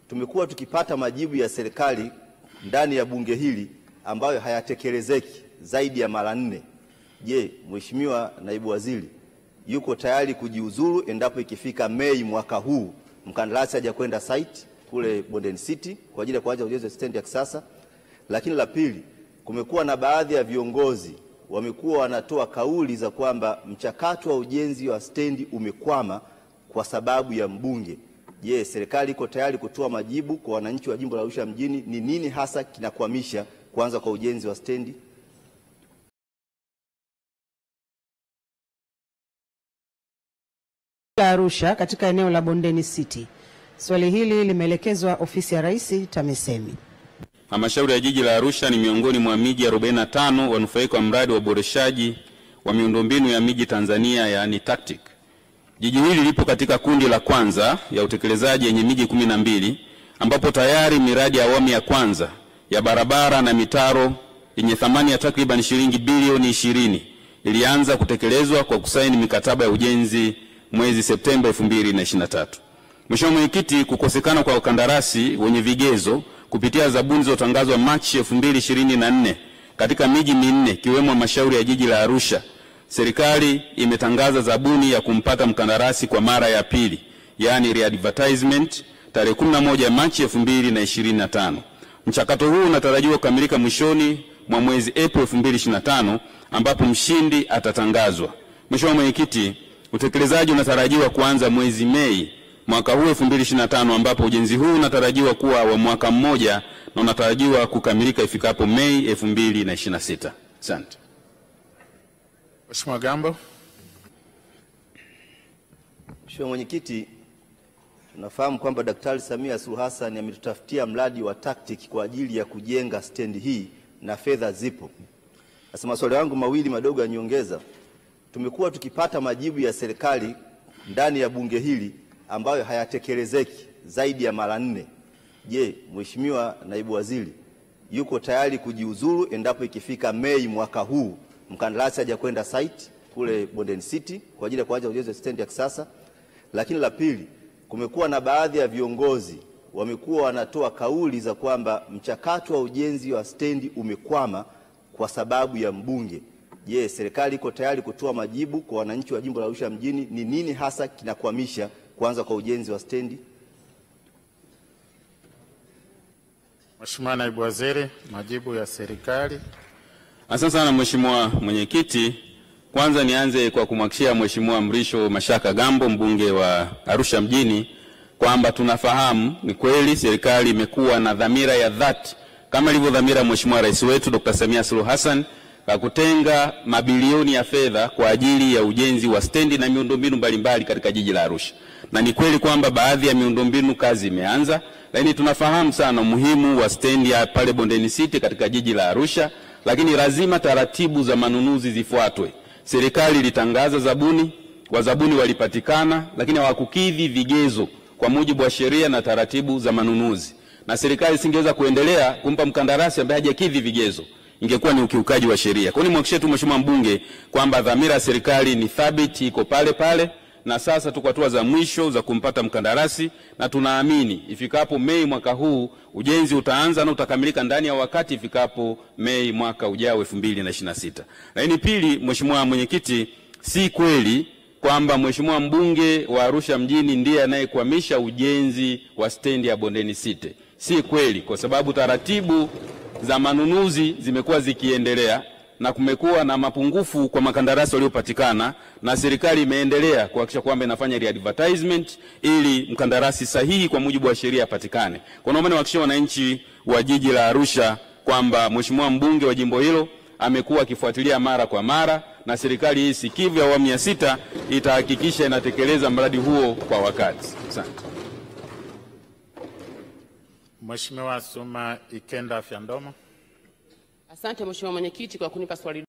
tumekuwa tukipata majibu ya serikali ndani ya bunge hili ambayo hayatekelezeki zaidi ya mara 4. Je, Mheshimiwa Naibu Waziri yuko tayari kujiuzuru endapo ikifika Mei mwaka huu mkandarasi hajakwenda site kule Bondeni City kwa ajili ya kuanza ujenzi wa stendi ya kisasa? Lakini la pili, kumekuwa na baadhi ya viongozi wamekuwa wanatoa kauli za kwamba mchakato wa ujenzi wa stendi umekwama kwa sababu ya mbunge. Je, serikali iko tayari kutoa majibu kwa wananchi wa jimbo la Arusha mjini, ni nini hasa kinakwamisha kuanza kwa ujenzi wa stendi? La Arusha katika eneo la Bondeni City. Swali hili limeelekezwa ofisi ya Rais TAMISEMI. Halmashauri ya jiji la Arusha ni miongoni mwa miji 45 wanufaika wa mradi wa uboreshaji wa miundombinu ya miji Tanzania, yaani TACTIC. Jiji hili lipo katika kundi la kwanza ya utekelezaji yenye miji 12 ambapo tayari miradi ya awamu ya kwanza ya barabara na mitaro yenye thamani ya takriban shilingi bilioni 20 ilianza kutekelezwa kwa kusaini mikataba ya ujenzi mwezi Septemba 2023. Mheshimiwa Mwenyekiti, kukosekana kwa wakandarasi wenye vigezo kupitia zabuni zilizotangazwa Machi 2024 katika miji 4 kiwemo halmashauri ya jiji la Arusha, serikali imetangaza zabuni ya kumpata mkandarasi kwa mara ya pili, yaani re-advertisement, tarehe 11 Machi 2025. Mchakato huu unatarajiwa kukamilika mwishoni mwa mwezi Aprili 2025 ambapo mshindi atatangazwa. Mheshimiwa Mwenyekiti, utekelezaji unatarajiwa kuanza mwezi Mei mwaka huu 2025 ambapo ujenzi huu unatarajiwa kuwa wa mwaka mmoja na unatarajiwa kukamilika ifikapo Mei 2026. Asante. Mheshimiwa Gambo. Mheshimiwa Mwenyekiti, tunafahamu kwamba Daktari Samia Suluhu Hassan ametutafutia mradi wa TACTIC kwa ajili ya kujenga stendi hii na fedha zipo. Sasa maswali yangu mawili madogo ya nyongeza. Tumekuwa tukipata majibu ya serikali ndani ya bunge hili ambayo hayatekelezeki zaidi ya mara 4. Je, Mheshimiwa Naibu Waziri yuko tayari kujiuzuru endapo ikifika Mei mwaka huu mkandarasi hajakwenda site kule Bondeni City kwa ajili ya kuanza ujenzi wa stendi ya kisasa? Lakini la pili, kumekuwa na baadhi ya viongozi wamekuwa wanatoa kauli za kwamba mchakato wa ujenzi wa stendi umekwama kwa sababu ya mbunge. Je, serikali iko tayari kutoa majibu kwa wananchi wa jimbo la Arusha mjini, ni nini hasa kinakwamisha kuanza kwa ujenzi wa stendi? Mheshimiwa Naibu Waziri, majibu ya serikali. Asante sana Mheshimiwa Mwenyekiti. Kwanza nianze kwa kumhakikishia Mheshimiwa Mrisho Mashaka Gambo, mbunge wa Arusha mjini, kwamba tunafahamu ni kweli serikali imekuwa na dhamira ya dhati kama ilivyo dhamira Mheshimiwa Rais wetu Dr. Samia Suluhu Hassan kwa kutenga mabilioni ya fedha kwa ajili ya ujenzi wa stendi na miundombinu mbalimbali katika jiji la Arusha. Na ni kweli kwamba baadhi ya miundombinu kazi imeanza, lakini tunafahamu sana umuhimu wa stendi ya pale Bondeni City katika jiji la Arusha, lakini lazima taratibu za manunuzi zifuatwe. Serikali ilitangaza zabuni, wazabuni walipatikana, lakini hawakukidhi vigezo kwa mujibu wa sheria na taratibu za manunuzi. Na serikali isingeweza kuendelea kumpa mkandarasi ambaye hajakidhi vigezo, ingekuwa ni ukiukaji wa sheria. Kwa hiyo nimhakikishie tu Mheshimiwa mbunge kwamba dhamira ya serikali ni thabiti, iko pale pale, na sasa tuko hatua za mwisho za kumpata mkandarasi, na tunaamini ifikapo Mei mwaka huu ujenzi utaanza na utakamilika ndani ya wakati ifikapo Mei mwaka ujao 2026. Lakini pili, Mheshimiwa Mwenyekiti, si kweli kwamba Mheshimiwa mbunge wa Arusha mjini ndiye anayekwamisha ujenzi wa stendi ya Bondeni City. Si kweli, kwa sababu taratibu za manunuzi zimekuwa zikiendelea na kumekuwa na mapungufu kwa makandarasi waliopatikana, na serikali imeendelea kuhakikisha kwamba inafanya re-advertisement ili mkandarasi sahihi kwa mujibu wa sheria apatikane. Kwa naomba niwahakikishie wananchi wa jiji la Arusha kwamba Mheshimiwa mbunge wa jimbo hilo amekuwa akifuatilia mara kwa mara, na serikali hii sikivu ya awamu ya 6 itahakikisha inatekeleza mradi huo kwa wakati. Asante. Mheshimiwa Suma Ikenda Fyandomo. Asante Mheshimiwa Mwenyekiti kwa kunipa swali